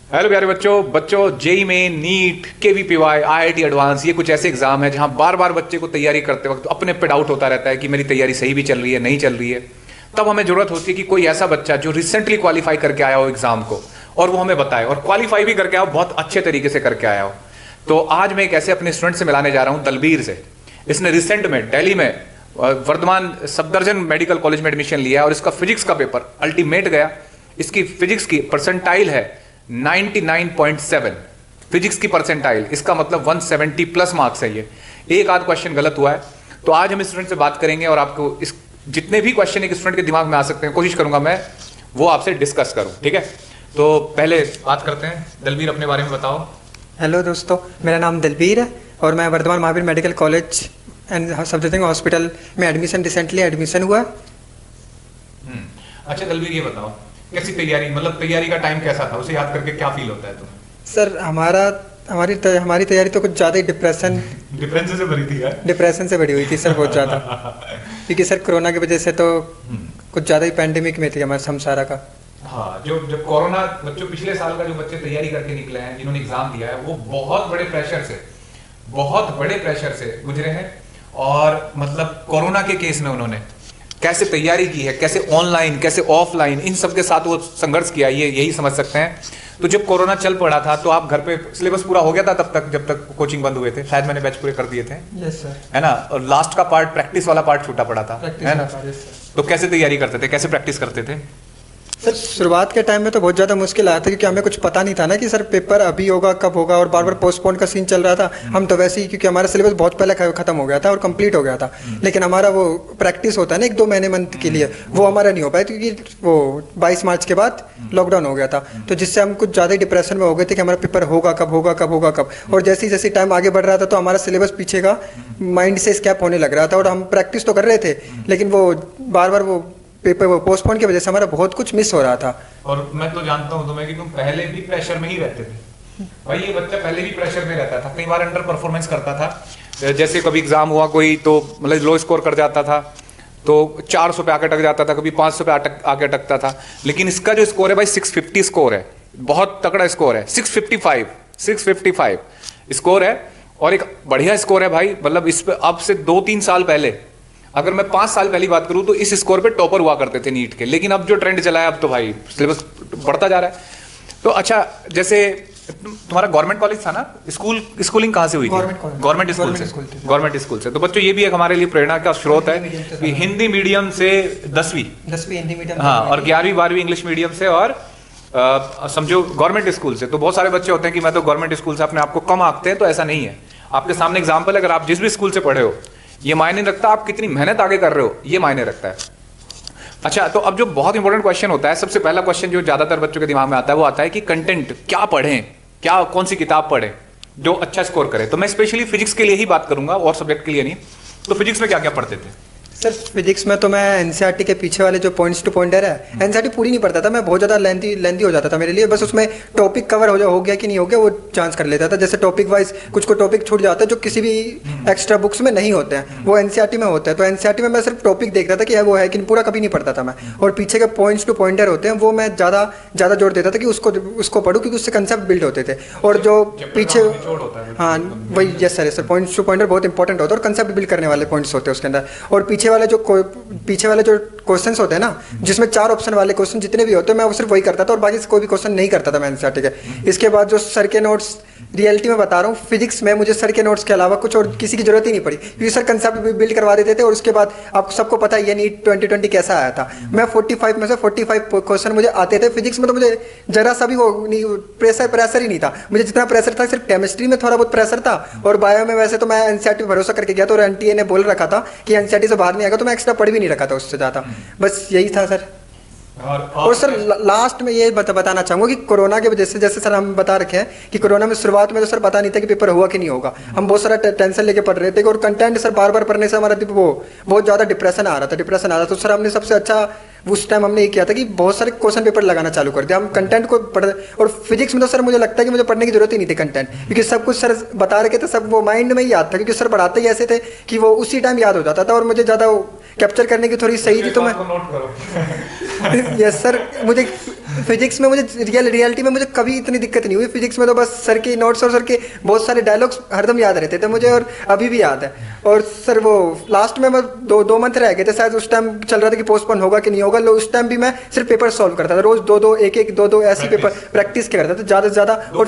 Hello प्यारे बच्चों JEE में नीट केवीपीवाई आईआईटी एडवांस ये कुछ ऐसे एग्जाम है जहां बार बार बच्चे को तैयारी करते वक्त अपने पे डाउट होता रहता है कि मेरी तैयारी सही भी चल रही है नहीं चल रही है। तब हमें जरूरत होती है कि कोई ऐसा बच्चा जो रिसेंटली क्वालिफाई करके आया हो एग्जाम को और वो हमें बताए, और क्वालिफाई भी करके आया हो, बहुत अच्छे तरीके से करके आया हो। तो आज मैं एक ऐसे अपने स्टूडेंट से मिलाने जा रहा हूँ, दलबीर से। इसने रिसेंट में दिल्ली में वर्धमान सफदरजंग मेडिकल कॉलेज में एडमिशन लिया और इसका फिजिक्स का पेपर अल्टीमेट गया। इसकी फिजिक्स की परसेंटाइल है 99.7 फिजिक्स की परसेंटाइल, इसका मतलब 170 प्लस मार्क्स है। ये एक आध क्वेश्चन गलत हुआ है। तो आज हम स्टूडेंट से बात करेंगे और आपको इस जितने भी क्वेश्चन एक स्टूडेंट के दिमाग में आ सकते हैं कोशिश करूंगा मैं वो आपसे डिस्कस करूं, ठीक है। तो पहले बात करते हैं, दलबीर अपने बारे में बताओ। हेलो दोस्तों, मेरा नाम दलबीर है और मैं Vardhman Mahavir medical college and Safdarjung hospital में रिसेंटली एडमिशन हुआ। अच्छा दलबीर, ये बताओ कैसी तैयारी, मतलब तैयारी का टाइम कैसा था, उसे याद करके क्या फील होता है तुम्हें? सर हमारी तैयारी तो कुछ ज़्यादा ही डिप्रेशन से भरी थी यार। डिप्रेशन से भरी हुई थी सर, बहुत ज़्यादा। क्योंकि सर कोरोना की वजह से तो कुछ ज़्यादा ही पैंडेमिक में थी हमारे संसारा का। हाँ, जो कोरोना बच्चों पिछले साल का जो बच्चे तैयारी करके निकले हैं, जिन्होंने एग्जाम दिया है, वो बहुत बड़े प्रेशर से गुजरे हैं। और मतलब कोरोना के केस में उन्होंने कैसे तैयारी की है, कैसे ऑनलाइन कैसे ऑफलाइन, इन सब के साथ वो संघर्ष किया, ये यही समझ सकते हैं। तो जब कोरोना चल पड़ा था तो आप घर पे सिलेबस पूरा हो गया था तब तक, जब तक कोचिंग बंद हुए थे? शायद मैंने बैच पूरे कर दिए थे। Yes sir. है ना? और लास्ट का पार्ट, प्रैक्टिस वाला पार्ट छूटा पड़ा था, है ना? तो कैसे तैयारी करते थे, कैसे प्रैक्टिस करते थे? सर शुरुआत के टाइम में तो बहुत ज़्यादा मुश्किल आया था क्योंकि हमें कुछ पता नहीं था ना कि सर पेपर अभी होगा कब होगा, और बार बार पोस्टपोन का सीन चल रहा था। हम तो वैसे ही, क्योंकि हमारा सिलेबस बहुत पहले खत्म हो गया था और कंप्लीट हो गया था, लेकिन हमारा वो प्रैक्टिस होता है ना 1-2 महीने मंथ के लिए, वो हमारा नहीं हो पाया क्योंकि वो 22 मार्च के बाद लॉकडाउन हो गया था। तो जिससे हम कुछ ज़्यादा ही डिप्रेशन में हो गए थे कि हमारा पेपर होगा कब। और जैसे जैसे टाइम आगे बढ़ रहा था तो हमारा सिलेबस पीछे का माइंड से स्कैप होने लग रहा था, और हम प्रैक्टिस तो कर रहे थे लेकिन वो बार बार वो पेपर पोस्टपोन की वजह से हमारा बहुत कुछ मिस हो रहा था। और मैं तो जानता हूं तुम्हें कि तुम पहले भी प्रेशर में ही रहते थे। भाई ये बच्चा पहले भी प्रेशर में रहता था, कई बार अंडर परफॉर्मेंस करता था। जैसे कभी एग्जाम हुआ कोई तो मतलब लो स्कोर कर जाता था तो 400 पे आके अटक जाता था, कभी 500 पे आके अटकता था। लेकिन इसका जो स्कोर है भाई 650 स्कोर है, बहुत तगड़ा स्कोर है। 655 स्कोर है और एक बढ़िया स्कोर है भाई। मतलब इस पे अब से 2-3 साल पहले, अगर मैं 5 साल पहली बात करूं तो इस स्कोर पे टॉपर हुआ करते थे नीट के। लेकिन अब जो ट्रेंड चला है, अब तो भाई सिलेबस बढ़ता जा रहा है। तो अच्छा, जैसे तुम्हारा गवर्नमेंट कॉलेज था ना, स्कूलिंग कहाँ से हुई थी? गवर्नमेंट स्कूल से। तो बच्चों ये भी एक हमारे लिए प्रेरणा का स्रोत है कि हिंदी मीडियम से 10वीं हिंदी मीडियम, हाँ, और 11वीं 12वीं इंग्लिश मीडियम से, और समझो गवर्नमेंट स्कूल से। तो बहुत सारे बच्चे होते हैं कि मैं तो गवर्नमेंट स्कूल से अपने आप को कम आंकते हैं, तो ऐसा नहीं है। आपके सामने एग्जाम्पल, अगर आप जिस भी स्कूल से पढ़े हो, ये मायने रखता है आप कितनी मेहनत आगे कर रहे हो, ये मायने रखता है। अच्छा, तो अब जो बहुत इंपॉर्टेंट क्वेश्चन होता है, सबसे पहला क्वेश्चन जो ज्यादातर बच्चों के दिमाग में आता है वो आता है कि कंटेंट क्या पढ़ें, कौन सी किताब पढ़ें जो अच्छा स्कोर करे। तो मैं स्पेशली फिजिक्स के लिए ही बात करूंगा और सब्जेक्ट के लिए नहीं। तो फिजिक्स में क्या क्या पढ़ते थे? सर फिजिक्स में तो मैं एनसीईआरटी के पीछे वाले जो पॉइंट्स टू पॉइंटर है, एनसीईआरटी पूरी नहीं पढ़ता था मैं, बहुत ज़्यादा लेंथी हो जाता था मेरे लिए। बस उसमें टॉपिक कवर हो गया कि नहीं हो गया वो जांच कर लेता था। जैसे टॉपिक वाइज कुछ को टॉपिक छूट जाता है जो किसी भी एक्स्ट्रा बुक्स में नहीं होते हैं, वो एनसीईआरटी में होता है। तो एनसीईआरटी में मैं सिर्फ टॉपिक देख रहा था कि है वो है कि पूरा कभी नहीं पढ़ता था मैं। और पीछे के पॉइंट्स टू पॉइंटर होते हैं वो मैं ज़्यादा जोर देता था कि उसको पढ़ूँ, क्योंकि उससे कंसेप्ट बिल्ड होते थे। और जो पीछे, हाँ वही, yes sir, points to pointer बहुत इंपॉर्टेंट होता है और कंसेप्ट बिल्ड करने वाले पॉइंट्स होते हैं उसके अंदर। और पीछे वाले जो क्वेश्चंस होते हैं ना, जिसमें 4 ऑप्शन वाले क्वेश्चन जितने भी होते हैं, मैं वो सिर्फ वही करता था और बाकी कोई भी क्वेश्चन नहीं करता था मैं एनसीईआरटी के। इसके बाद जो सर के नोट्स, रियलिटी में बता रहा हूँ, फिजिक्स में मुझे सर के नोट्स के अलावा कुछ और किसी की जरूरत ही नहीं पड़ी, क्योंकि सर कंसेप्ट बिल्ड करवा देते थे। और उसके बाद आपको सबको पता है ये नीट 2020 कैसा आया था। मैं 45 में से 45 क्वेश्चन मुझे आते थे। फिजिक्स में तो मुझे जरा सा भी वो नहीं, प्रेशर ही नहीं था। मुझे जितना प्रेशर था सिर्फ केमिस्ट्री में थोड़ा बहुत प्रेशर था, और बायो में वैसे तो मैं एनसीईआरटी पे भरोसा करके गया था और एनटीए ने बोल रखा था कि एनसीईआरटी से बाहर नहीं आएगा, तो मैं एक्स्ट्रा पढ़ भी नहीं रखा था उससे ज़्यादा। बस यही था सर। और सर लास्ट में ये बताना चाहूँगा कि कोरोना की वजह से, जैसे सर हम बता रखे हैं कि कोरोना में शुरुआत में तो सर पता नहीं था कि पेपर हुआ कि नहीं होगा। हम बहुत सारा टेंशन लेके पढ़ रहे थे और कंटेंट सर बार बार पढ़ने से हमारा वो बहुत ज़्यादा डिप्रेशन आ रहा था। तो सर हमने सबसे अच्छा उस टाइम हमने ये किया था कि बहुत सारे क्वेश्चन पेपर लगाना चालू कर दिया। हम कंटेंट को पढ़, और फिजिक्स में तो सर मुझे लगता है कि मुझे पढ़ने की जरूरत ही नहीं थी कंटेंट, क्योंकि सब कुछ सर बता रखे थे, सब वो माइंड में ही याद था, क्योंकि सर पढ़ाते ही ऐसे थे कि वो उसी टाइम याद हो जाता था और मुझे ज़्यादा कैप्चर करने की थोड़ी सही थी। तो मैं यस सर, मुझे फिजिक्स में मुझे रियलिटी में मुझे कभी इतनी दिक्कत नहीं हुई। फिजिक्स में तो बस सर के नोट्स और सर के बहुत सारे डायलॉग्स हरदम याद रहते थे मुझे, और अभी भी याद है। और सर वो लास्ट में मैं दो मंथ रह गए थे शायद, उस टाइम चल रहा था कि पोस्टपोन होगा कि नहीं होगा। उस टाइम भी मैं सिर्फ पेपर सॉल्व करता था, रोज दो दो ऐसी पेपर प्रैक्टिस करता था ज़्यादा से ज़्यादा। और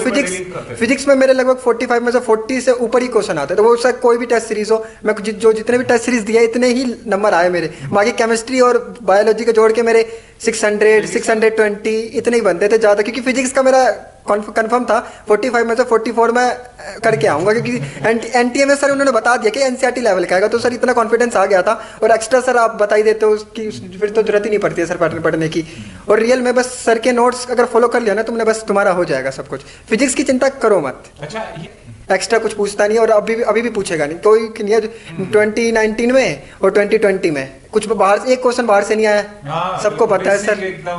फिजिक्स में मेरे लगभग 45 में से 40 से ऊपर ही क्वेश्चन आते थे। वो सर कोई भी टेस्ट सीरीज हो, मैं जो जितने भी टेस्ट सीरीज दिया इतने ही नंबर आए मेरे। बाकी केमिस्ट्री और बायोलॉजी को जोड़ के मेरे 600 620 इतने ही बनते थे ज़्यादा, क्योंकि फिजिक्स का मेरा कंफर्म था 45 में से 44 में करके आऊँगा, क्योंकि एनटीए में सर उन्होंने बता दिया कि एनसीईआरटी लेवल का आएगा, तो सर इतना कॉन्फिडेंस आ गया था। और एक्स्ट्रा सर आप बता ही देते हो कि फिर तो जरूरत ही नहीं पड़ती है सर पढ़ने की। और रियल में बस सर के नोट्स अगर फॉलो कर लिया ना तुमने, बस तुम्हारा हो जाएगा सब कुछ। फिजिक्स की चिंता करो मत। अच्छा, एक्स्ट्रा कुछ पूछता नहीं, और अभी भी पूछेगा नहीं कोई नहीं है। 2019 में और 2020 में कुछ बाहर से एक क्वेश्चन बाहर से नहीं आया, सबको पता है सर,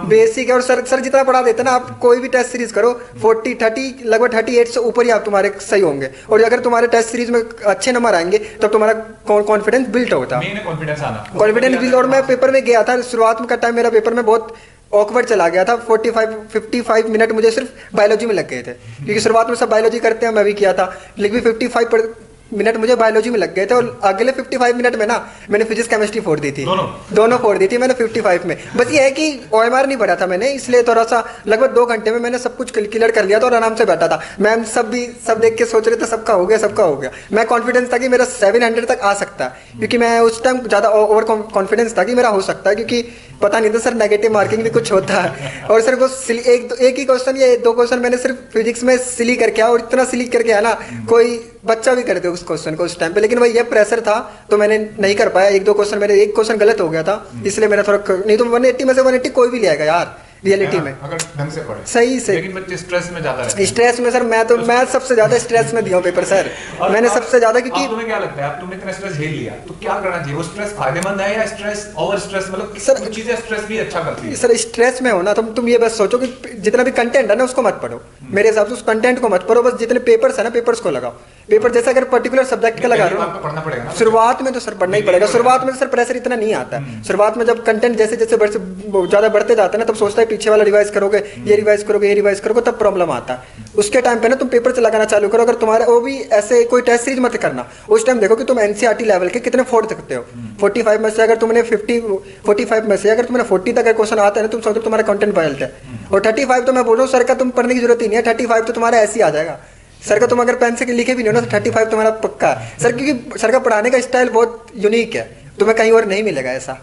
बेसिक है। और सर जितना पढ़ा देते ना, आप कोई भी टेस्ट सीरीज करो 30 लगभग 38 से ऊपर ही आप तुम्हारे सही होंगे। और अगर तुम्हारे टेस्ट सीरीज में अच्छे नंबर आएंगे तब तुम्हारा कॉन्फिडेंस बिल्ड होता है, कॉन्फिडेंस बिल्ड। और मैं पेपर में गया था, शुरुआत में का टाइम मेरा पेपर में बहुत ऑकवर्ड चला गया था। 55 मिनट मुझे सिर्फ बायोलॉजी में लग गए थे, क्योंकि शुरुआत में सब बायोलॉजी करते हैं, मैं भी किया था। लेकिन 55 मिनट मुझे बायोलॉजी में लग गए थे, और अगले 55 मिनट में ना मैंने फिजिक्स केमिस्ट्री फोड़ दी थी, दोनों फोड़ दी थी मैंने 55 में। बस ये है कि OMR नहीं पढ़ा था मैंने, इसलिए थोड़ा सा लगभग 2 घंटे में मैंने सब कुछ क्लियर कर लिया था और आराम से बैठा था। मैम सब देख के सोच रहे थे सबका हो गया। मैं कॉन्फिडेंस था कि मेरा 700 तक आ सकता है, क्योंकि मैं उस टाइम ज़्यादा ओवर कॉन्फिडेंस था कि मेरा हो सकता है, क्योंकि पता नहीं था सर नेगेटिव मार्किंग भी कुछ होता है। और सर वो एक ही क्वेश्चन या 2 क्वेश्चन मैंने सिर्फ फिजिक्स में सिली करके आया, और इतना सिली करके आया ना कोई बच्चा भी करते उस क्वेश्चन को उस टाइम पे। लेकिन भाई ये प्रेशर था तो मैंने नहीं कर पाया। 1-2 क्वेश्चन मेरे, एक क्वेश्चन गलत हो गया था, इसलिए मेरा थोड़ा, नहीं तो 180 में से 180 कोई भी ले आएगा यार रियलिटी में, अगर ढंग से पढ़े सही से। लेकिन बच्चे स्ट्रेस में ज्यादा रहते हैं। स्ट्रेस में सर मैं सबसे ज्यादा स्ट्रेस में दिया हूं पेपर सर, मैंने सबसे ज्यादा, क्योंकि तुम्हें क्या लगता है, अब तुमने इतना स्ट्रेस झेल लिया तो क्या करना चाहिए? वो स्ट्रेस फायदेमंद है या स्ट्रेस ओवर स्ट्रेस, मतलब सर कुछ चीजें स्ट्रेस भी अच्छा करती है? सर स्ट्रेस में हो ना तुम ये बस सोचो कि जितना भी कंटेंट है ना उसको मत पढ़ो, मेरे हिसाब से उस कंटेंट को मत पढ़ो। बस जितने पेपर्स है ना पेपर्स को लगाओ। पेपर जैसे अगर पर्टिकुलर सब्जेक्ट का लगा रहे हो, पढ़ना पड़ेगा ना शुरुआत में तो सर पढ़ना ही पड़ेगा। शुरुआत में तो सर प्रेशर इतना नहीं आता है। शुरुआत में जब कंटेंट जैसे ज़्यादा बढ़ते जाता है ना, तब सोचता है पीछे वाला रिवाइज करोगे, ये रिवाइज करोगे, तब प्रॉब्लम आता है। उसके टाइम पे ना तुम पेपर से लगाना चालू करो। अगर तुम्हारा वो भी ऐसे कोई टेस्ट सीरीज मत करना, उस टाइम देखो कि तुम एनसीईआरटी लेवल के कितने फोड़ सकते हो। 45 में से अगर तुमने 45 में से अगर तुम्हें 40 तक क्वेश्चन आता है ना, तुम सोचो तुम्हारा कंटेंट बेल्ट है। और 35 तो मैं बोल रहा हूँ सर का तुम पढ़ने की जरूरत ही नहीं है, 35 तो तुम्हारा ऐसे ही आ जाएगा सर का। तुम अगर पेन से लिखे भी नहीं हो ना तो 35 तुम्हारा पक्का है सर, क्योंकि सर का पढ़ाने का स्टाइल बहुत यूनिक है, तुम्हें कहीं और नहीं मिलेगा ऐसा।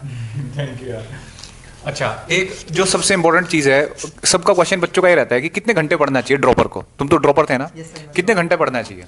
Thank you. अच्छा, एक जो सबसे इंपॉर्टेंट चीज है, सबका क्वेश्चन बच्चों का ये रहता है कि कितने घंटे पढ़ना चाहिए ड्रॉपर को? तुम तो ड्रॉपर थे ना, कितने घंटे पढ़ना चाहिए?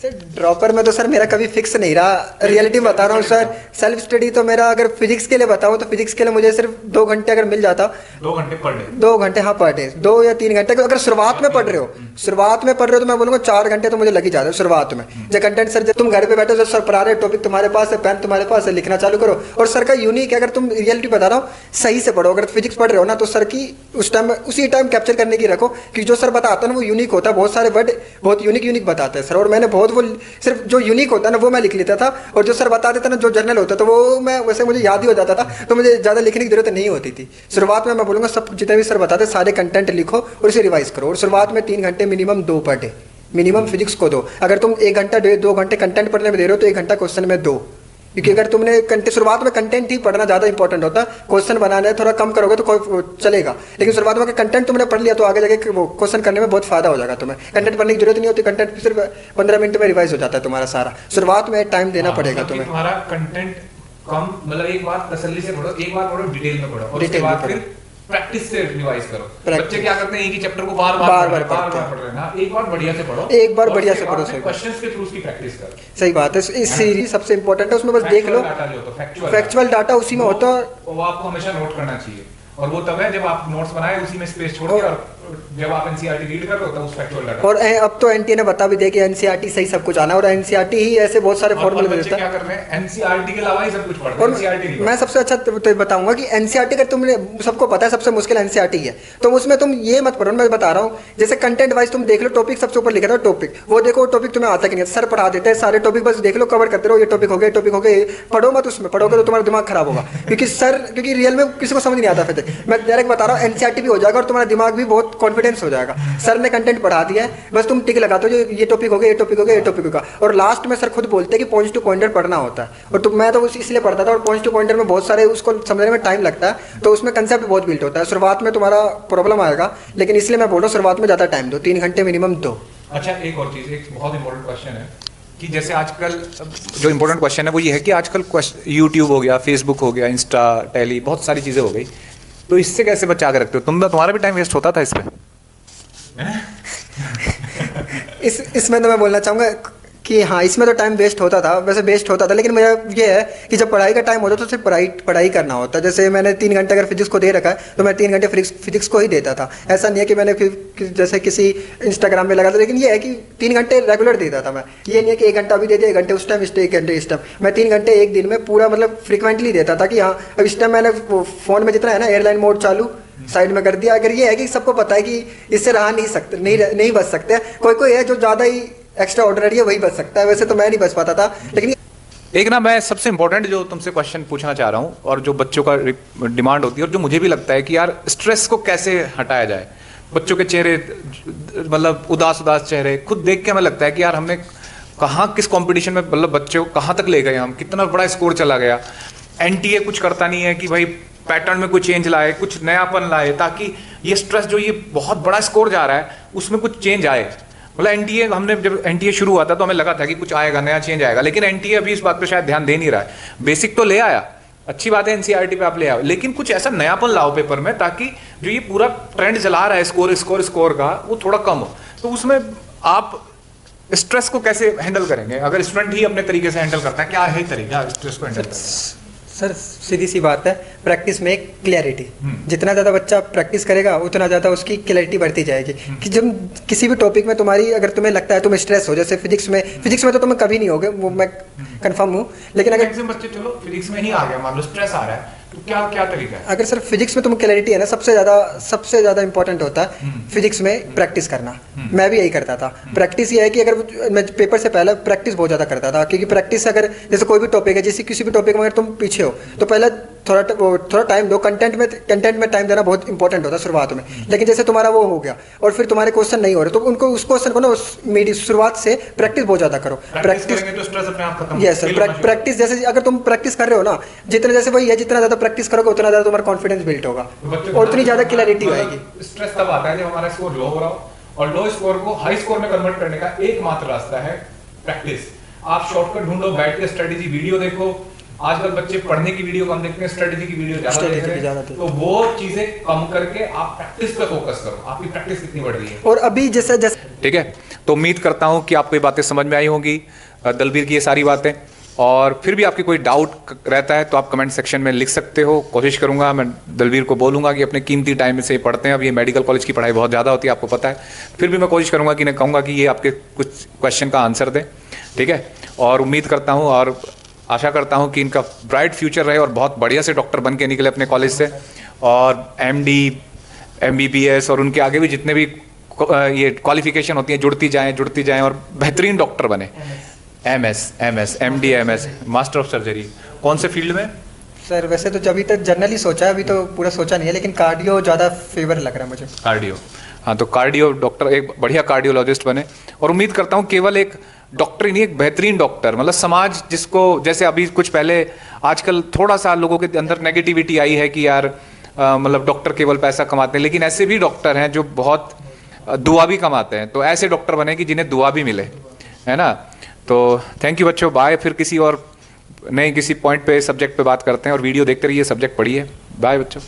सर ड्रॉपर में तो सर मेरा कभी फिक्स नहीं रहा, रियलिटी में बता रहा हूँ सर। सेल्फ स्टडी तो मेरा, अगर फिजिक्स के लिए बताऊँ तो फिजिक्स के लिए मुझे सिर्फ 2 घंटे अगर मिल जाता, 2 घंटे पर डे, 2 घंटे हाँ पर डे, 2 या 3 घंटे। अगर शुरुआत में पढ़ रहे हो तो मैं बोलूँगा 4 घंटे तो मुझे लग ही जाता है शुरुआत में। जब कंटेंट सर, जब तुम घर पे बैठो, जब सर पढ़ा रहे, टॉपिक तुम्हारे पास है, पेन तुम्हारे पास है, लिखना चालू करो। और सर का यूनिक है, अगर तुम रियलिटी बता रहा हूँ सही से पढ़ो। अगर फिजिक्स पढ़ रहे हो ना तो सर की उसी टाइम कैप्चर करने की रखो, कि जो सर बताता है ना वो यूनिक होता है, बहुत सारे वर्ड बहुत यूनिक बताते हैं सर। और मैंने बहुत वो सिर्फ जो यूनिक होता है ना वो मैं लिख लेता था, और जो सर बता देता ना जो जर्नल होता तो वो मैं वैसे मुझे याद ही हो जाता था, तो मुझे ज़्यादा लिखने की जरूरत नहीं होती थी। शुरुआत में मैं बोलूँगा सब जितने भी सर बताते सारे कंटेंट लिखो और इसे रिवाइज करो। और शुरुआत में 3 घंटे minimum 2 per day minimum physics को दो। अगर तुम 1 घंटा 2 घंटे कंटेंट पढ़ने में दे रहे हो तो 1 घंटा क्वेश्चन में दो, क्योंकि अगर तुमने शुरुआत में कंटेंट ही पढ़ना ज़्यादा इंपॉर्टेंट होता है, क्वेश्चन बनाना है थोड़ा कम करोगे तो कोई चलेगा। लेकिन शुरुआत में अगर कंटेंट तुमने पढ़ लिया तो आगे जाके वो क्वेश्चन करने में बहुत फायदा हो जाएगा तुम्हें। कंटेंट पढ़ने की जरूरत नहीं होती, कंटेंट सिर्फ 15 मिनट में रिवाइज हो जाता है तुम्हारा सारा। शुरुआत में टाइम देना पड़ेगा तुम्हें। तुम्हारा कंटेंट कम, मतलब एक बार तसल्ली से पढ़ो, एक बार पढ़ो डिटेल में पढ़ो, और उसके बाद फिर प्रैक्टिस से रिवाइज करो। बच्चे क्या करते हैं, एक ही चैप्टर को बार बार पढ़ रहे हैं ना, एक बार बढ़िया से पढ़ो, एक बार बढ़िया से पढ़ो, सही क्वेश्चंस के थ्रू उसकी प्रैक्टिस करो। सही बात है, इस सीरीज सबसे इंपॉर्टेंट है, उसमें बस देख लो फैक्चुअल डाटा उसी में होता है, वो आपको हमेशा नोट करना चाहिए। और वो तब है जब आप नोट्स बनाए उसी में स्पेस छोड़ के और जब आप एनसीईआरटी रीड कर रहे हो तब उस फैक्चुअल डाटा। और अब तो एनटीए ने बता भी दिया कि एनसीईआरटी सही सब कुछ आना, और एनसीईआरटी ही ऐसे बहुत सारे फॉर्मूले दे देता है। क्या कर रहे हैं, एनसीईआरटी के अलावा ही सब कुछ पढ़ते हैं, और एनसीईआरटी नहीं मैं सबसे अच्छा तो बताऊंगा कि एनसीईआरटी का तुमने सबको पता है सबसे मुश्किल एनसीईआरटी है, तो उसमें तुम ये मत पढ़ो। मैं बता रहा हूँ जैसे कंटेंट वाइज तुम देख लो, टॉपिक सबसे ऊपर लिखा था टॉपिक, वो देखो टॉपिक तुम्हें आता कि नहीं, सर पढ़ा देते हैं सारे टॉपिक, बस देख लो कवर करते रहो, ये टॉपिक हो गया, ये टॉपिक हो गया, पढ़ो मत उसमें, पढ़ोगे तो तुम्हारा दिमाग खराब होगा, क्योंकि रियल में किसी को समझ नहीं आता। फिर मैं डायरेक्ट बता रहा हूँ एनसीईआरटी भी हो जाएगा और तुम्हारा दिमाग भी बहुत कॉन्फिडेंस हो जाएगा। सर ने कंटेंट पढ़ा दिया है, बस तुम टिक लगाते हो ये टॉपिक हो गया, ये टॉपिक हो गया, ये टॉपिक होगा, और लास्ट में सर खुद बोलते हैं कि पॉइंट्स टू पॉइंटर पढ़ना होता है। और तो मैं तो इसलिए पढ़ता था, और पॉइंट्स टू पॉइंटर में बहुत सारे उसको समझने में टाइम लगता है, तो उसमें कंसेप्ट बहुत बिल्ट होता है। शुरुआत में तुम्हारा प्रॉब्लम आएगा, लेकिन इसलिए मैं बोल रहा हूँ शुरुआत में ज़्यादा टाइम दो, 3 घंटे मिनिमम दो। अच्छा, एक और चीज़, एक बहुत इंपॉर्टेंट क्वेश्चन है कि जैसे आजकल जो इंपॉर्टेंट क्वेश्चन है वो ये है कि आजकल यूट्यूब हो गया, फेसबुक हो गया, इंस्टा, टेली, बहुत सारी चीज़ें हो गई, तो इससे कैसे बचा के रखते हो तुम्हारा भी टाइम वेस्ट होता था इस पर? इसमें तो मैं बोलना चाहूँगा कि हाँ, इसमें तो टाइम वेस्ट होता था, वैसे वेस्ट होता था, लेकिन मेरा ये है कि जब पढ़ाई का टाइम होता तो सिर्फ पढ़ाई करना होता है। जैसे मैंने 3 घंटे अगर फिजिक्स को दे रखा है तो मैं 3 घंटे फिजिक्स को ही देता था। ऐसा नहीं है कि मैंने जैसे किसी इंस्टाग्राम में लगा था, लेकिन ये है कि 3 घंटे रेगुलर देता था मैं। ये नहीं है कि 1 घंटा अभी दे दिया, 1 घंटे उस टाइम, 1 घंटे इस टाइम। मैं 3 घंटे एक दिन में पूरा मतलब फ्रिक्वेंटली देता था कि हाँ, अब इस टाइम मैंने फ़ोन में जितना है ना एयरलाइन मोड चालू साइड में कर दिया। अगर ये है कि सबको पता है कि इससे रहा नहीं सकते, नहीं बच सकते, कोई है जो ज़्यादा ही एक्स्ट्रा ऑर्डिनरी है वही बच सकता है, वैसे तो मैं नहीं बच पाता था। लेकिन एक ना, मैं सबसे इंपॉर्टेंट जो तुमसे क्वेश्चन पूछना चाह रहा हूँ और जो बच्चों का डिमांड होती है और जो मुझे भी लगता है कि यार स्ट्रेस को कैसे हटाया जाए। बच्चों के चेहरे मतलब उदास चेहरे खुद देख के हमें लगता है कि यार हमने कहाँ किस कंपटीशन में मतलब बच्चों को कहाँ तक ले गए, हम कितना बड़ा स्कोर चला गया। एनटीए कुछ करता नहीं है कि भाई पैटर्न में कुछ चेंज लाए, कुछ नयापन लाए, ताकि ये स्ट्रेस जो ये बहुत बड़ा स्कोर जा रहा है उसमें कुछ चेंज आए। मतलब एनटीए, हमने जब एनटीए शुरू हुआ था तो हमें लगा था कि कुछ आएगा, नया चेंज आएगा, लेकिन एनटीए अभी इस बात पे शायद ध्यान दे नहीं रहा है। बेसिक तो ले आया, अच्छी बात है, एनसीईआरटी पे आप ले आओ, लेकिन कुछ ऐसा नयापन लाओ पेपर में ताकि जो ये पूरा ट्रेंड चला रहा है स्कोर का वो थोड़ा कम हो। तो उसमें आप स्ट्रेस को कैसे हैंडल करेंगे? अगर स्टूडेंट ही अपने तरीके से हैंडल करता है, क्या है तरीका स्ट्रेस को हैंडल करने का? सर सीधी सी बात है, प्रैक्टिस में एक क्लैरिटी, जितना ज़्यादा बच्चा प्रैक्टिस करेगा उतना ज़्यादा उसकी क्लैरिटी बढ़ती जाएगी। कि जब किसी भी टॉपिक में तुम्हारी अगर तुम्हें लगता है तुम स्ट्रेस हो, जैसे फिजिक्स में तो तुम्हें कभी नहीं होगे, वो मैं कंफर्म हूँ, लेकिन अगर बच्चे चलो फिजिक्स में ही आ गया, मान लो स्ट्रेस आ रहा है, तो क्या तरीका है? अगर सर फिजिक्स में तुम्हें क्लैरिटी है ना, सबसे ज़्यादा इंपॉर्टेंट होता है फिजिक्स में प्रैक्टिस करना। मैं भी यही करता था। प्रैक्टिस ये है कि अगर मैं पेपर से पहले प्रैक्टिस बहुत ज़्यादा करता था, क्योंकि प्रैक्टिस अगर जैसे कोई भी टॉपिक है, जैसे किसी भी टॉपिक में अगर तुम पीछे हो तो पहले थोड़ा टाइम दो। कंटेंट में टाइम देना बहुत इंपॉर्टेंट होता है शुरुआत में। लेकिन जैसे तुम्हारा वो हो गया और फिर तुम्हारे क्वेश्चन नहीं हो रहे, तो उनको उस क्वेश्चन को ना शुरुआत से प्रैक्टिस बहुत ज़्यादा करो। प्रैक्टिस तो स्ट्रेस अपने आप खत्म। यस सर, प्रैक्टिस जैसे अगर तुम प्रैक्टिस कर रहे हो ना, जितने जैसे वही है, जितना ज़्यादा प्रैक्टिस करोगे उतना ज़्यादा तुम्हारा कॉन्फिडेंस बिल्ड होगा और उतनी ज़्यादा क्लैरिटी आएगी। स्ट्रेस तब आता है जब हमारा स्कोर लो हो रहा हो, और लो स्कोर को हाई स्कोर में कन्वर्ट करने का एकमात्र रास्ता है प्रैक्टिस। आप शॉर्टकट ढूंढो, बैठ के स्ट्रेटेजी वीडियो देखो। आजकल बच्चे पढ़ने की वीडियो कम देखते हैं, स्ट्रेटेजी की वीडियो ज्यादा देखते हैं, तो वो चीजें कम करके आप प्रैक्टिस पे फोकस करो। आपकी प्रैक्टिस कितनी बढ़ रही है? और अभी जैसे ठीक है, तो उम्मीद करता हूं कि आपको ये बातें समझ में आई होंगी, दलबीर की ये सारी बातें। और फिर भी आपकी कोई डाउट रहता है तो आप कमेंट सेक्शन में लिख सकते हो। कोशिश करूंगा, मैं दलबीर को बोलूंगा कि अपने कीमती टाइम में से पढ़ते हैं। अब ये मेडिकल कॉलेज की पढ़ाई बहुत ज़्यादा होती है, आपको पता है। फिर भी मैं कोशिश करूंगा कि कहूँगा कि ये आपके कुछ क्वेश्चन का आंसर दें, ठीक है। और उम्मीद करता हूँ और आशा करता हूँ कि इनका ब्राइट फ्यूचर रहे और बहुत बढ़िया से डॉक्टर बन के निकले अपने कॉलेज से, और MD MBBS और उनके आगे भी जितने भी ये क्वालिफिकेशन होती हैं जुड़ती जाएँ और बेहतरीन डॉक्टर बने। MS MD MS master of surgery कौन से फील्ड में? सर वैसे तो अभी तक जनरली सोचा है, अभी तो पूरा सोचा नहीं है, लेकिन कार्डियो ज़्यादा फेवर लग रहा है मुझे। कार्डियो, हाँ, तो कार्डियो डॉक्टर, एक बढ़िया कार्डियोलॉजिस्ट बने। और उम्मीद करता हूँ केवल एक डॉक्टर ही नहीं, एक बेहतरीन डॉक्टर, मतलब समाज जिसको, जैसे अभी कुछ पहले आजकल थोड़ा सा लोगों के अंदर नेगेटिविटी आई है कि यार मतलब डॉक्टर केवल पैसा कमाते हैं, लेकिन ऐसे भी डॉक्टर हैं जो बहुत दुआ भी कमाते हैं। तो ऐसे डॉक्टर बने कि जिन्हें दुआ भी मिले, है ना। तो थैंक यू बच्चों, बाय। फिर किसी और नए किसी पॉइंट पे सब्जेक्ट पे बात करते हैं, और वीडियो देखते रहिए, सब्जेक्ट पढ़िए। बाय बच्चों।